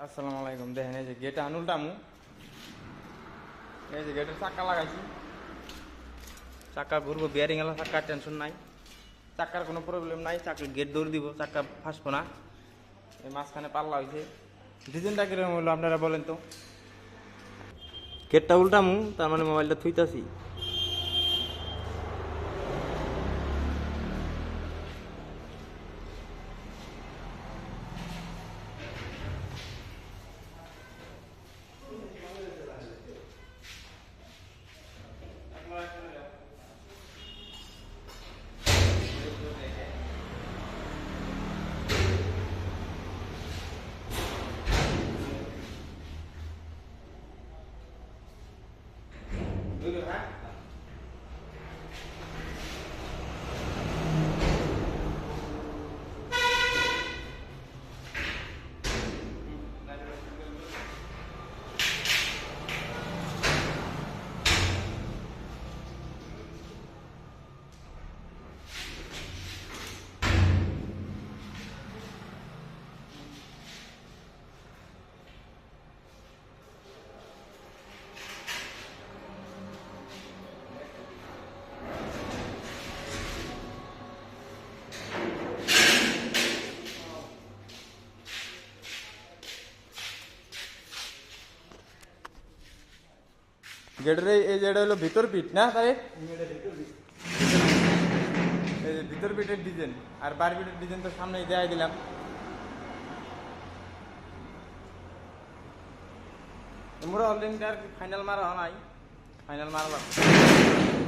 আসসালামু আলাইকুম। দেখেন এই যে গেট আনুলটামু, এই যে গেটের চাক্কা লাগাইছি, চাক্কা ঘুরবো, বিয়ারিং এলা চাক্কার টেনশন নাই, চাক্কার কোনো প্রবলেম নাই, চাক্কা গেট দৌড় দিব, চাক্কা ফাঁসবো না। এই মাঝখানে পাল্লা হয়েছে, ডিজাইনটা কিরকম হলো আপনারা বলেন তো। গেটটা উল্টামু, তার মানে মোবাইলটা থুইতাছি। গেটের এই যে এটা হলো ভিতর পিঠ না তাই, এই যে ভিতর পিঠের ডিজাইন আর বার পিঠের ডিজাইন তো সামনে দেখাই দিলাম। মোরা অলরেডি আর ফাইনাল মারা হয় নাই, ফাইনাল মারা লাগবে।